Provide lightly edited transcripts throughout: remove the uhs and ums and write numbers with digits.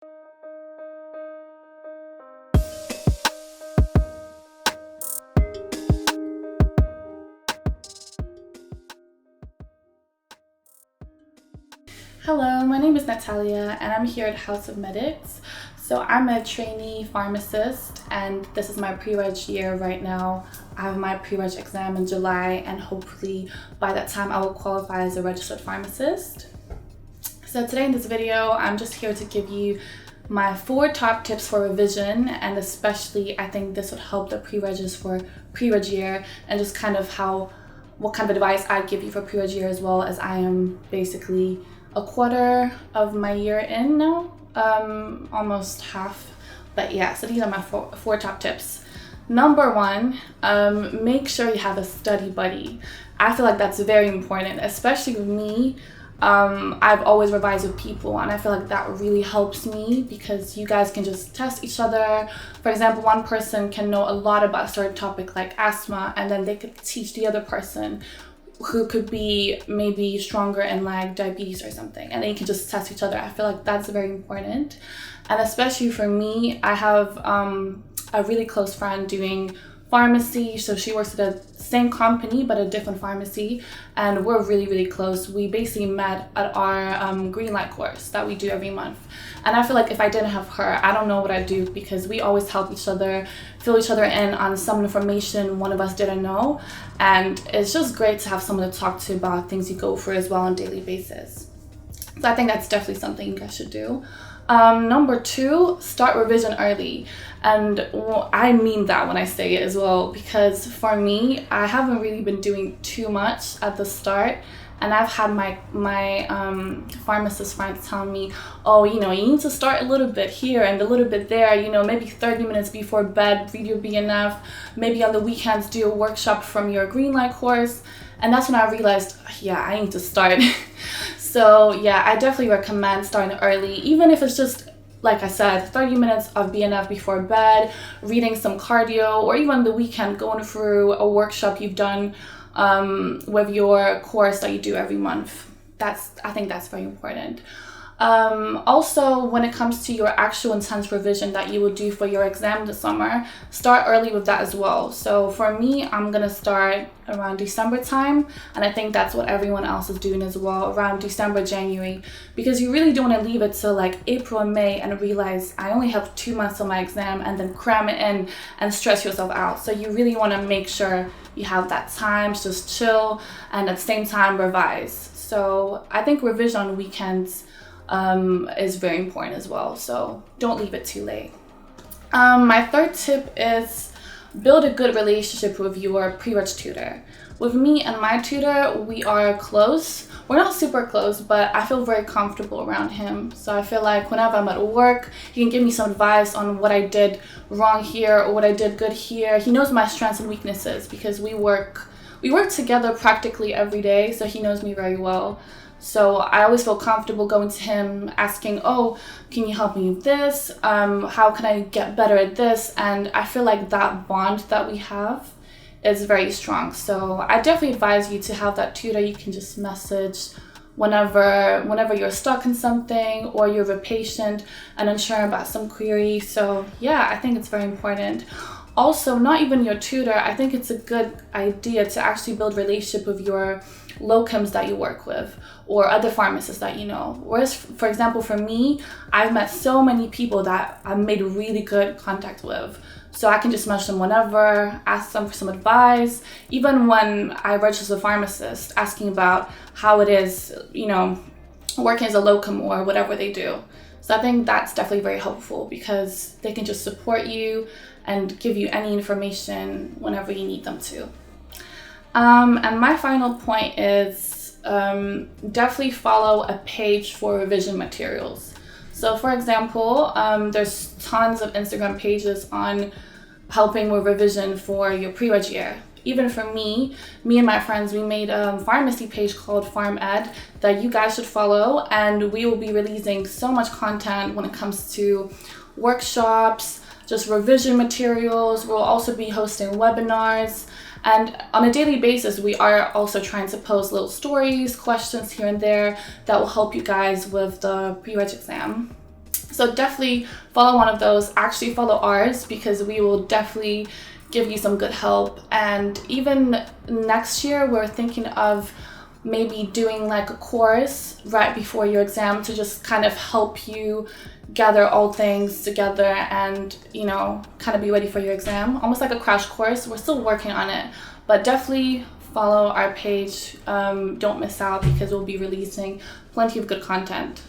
Hello, my name is Natalia and I'm here at House of Medics. So I'm a trainee pharmacist and this is my pre-reg year right now. I have my pre-reg exam in July and hopefully by that time I will qualify as a registered pharmacist. So today in this video, I'm just here to give you my 4 top tips for revision, and especially I think this would help the pre-regs for pre-reg year and just kind of what kind of advice I'd give you for pre-reg year, as well as I am basically a quarter of my year in now, almost half. But yeah, so these are my four top tips. Number 1, make sure you have a study buddy. I feel like that's very important, especially with me. I've always revised with people and I feel like that really helps me because you guys can just test each other. For example, one person can know a lot about a certain topic like asthma, and then they could teach the other person who could be maybe stronger in like diabetes or something, and then you can just test each other. I feel like that's very important. And especially for me, I have a really close friend doing pharmacy, so she works at the same company but a different pharmacy, and we're really close. We basically met at our green light course that we do every month, and I feel like if I didn't have her, I don't know what I'd do, because we always help each other, fill each other in on some information one of us didn't know, and it's just great to have someone to talk to about things you go through as well on a daily basis. So I think that's definitely something you guys should do. Number 2, start revision early. And I mean that when I say it as well, because for me, I haven't really been doing too much at the start, and I've had my pharmacist friends tell me, oh, you need to start a little bit here and a little bit there, maybe 30 minutes before bed, read your BNF, maybe on the weekends do a workshop from your green light course. And that's when I realized, yeah, I need to start. So yeah, I definitely recommend starting early, even if it's just, like I said, 30 minutes of BNF before bed, reading some cardio, or even the weekend going through a workshop you've done with your course that you do every month. I think that's very important. Also, when it comes to your actual intense revision that you will do for your exam this summer, start early with that as well. So for me, I'm gonna start around December time, and I think that's what everyone else is doing as well, around December, January, because you really don't want to leave it till like April and May and realize I only have 2 months on my exam and then cram it in and stress yourself out. So you really want to make sure you have that time to just chill and at the same time revise. So I think revision on weekends is very important as well, so don't leave it too late. My 3rd tip is build a good relationship with your pre-reg tutor. With me and my tutor, we are close. We're not super close, but I feel very comfortable around him. So I feel like whenever I'm at work, he can give me some advice on what I did wrong here or what I did good here. He knows my strengths and weaknesses because we work together practically every day, so he knows me very well. So I always feel comfortable going to him asking, oh, can you help me with this? How can I get better at this? And I feel like that bond that we have is very strong. So I definitely advise you to have that tutor you can just message whenever you're stuck in something or you're with a patient and unsure about some query. So yeah, I think it's very important. Also, not even your tutor, I think it's a good idea to actually build relationship with your locums that you work with or other pharmacists that you know. Whereas, for example, for me, I've met so many people that I've made really good contact with. So I can just message them whenever, ask them for some advice, even when I register as a pharmacist, asking about how it is, working as a locum or whatever they do. So I think that's definitely very helpful because they can just support you and give you any information whenever you need them to. And my final point is definitely follow a page for revision materials. So for example, there's tons of Instagram pages on helping with revision for your pre-reg year. Even for me and my friends, we made a pharmacy page called Pharm Ed that you guys should follow, and we will be releasing so much content when it comes to workshops, just revision materials. We'll also be hosting webinars, and on a daily basis, we are also trying to post little stories, questions here and there that will help you guys with the pre-reg exam. So So definitely follow one of those. Actually follow ours, because we will definitely give you some good help. And even next year, we're thinking of maybe doing like a course right before your exam to just kind of help you gather all things together and, you know, kind of be ready for your exam. Almost like a crash course. We're still working on it, but definitely follow our page. Don't miss out, because we'll be releasing plenty of good content.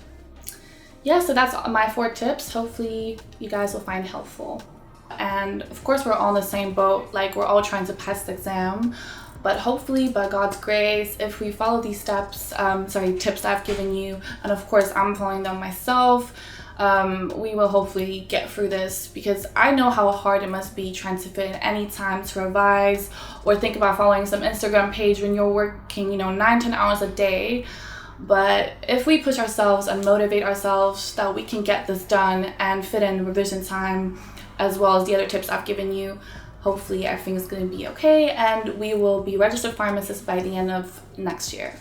Yeah, so that's my 4 tips. Hopefully you guys will find helpful. And of course, we're all in the same boat. Like, we're all trying to pass the exam. But hopefully, by God's grace, if we follow these tips that I've given you, and of course I'm following them myself, we will hopefully get through this, because I know how hard it must be trying to fit in any time to revise or think about following some Instagram page when you're working, 9-10 hours a day. But if we push ourselves and motivate ourselves, that we can get this done and fit in revision time, as well as the other tips I've given you, hopefully everything is going to be okay, and we will be registered pharmacists by the end of next year.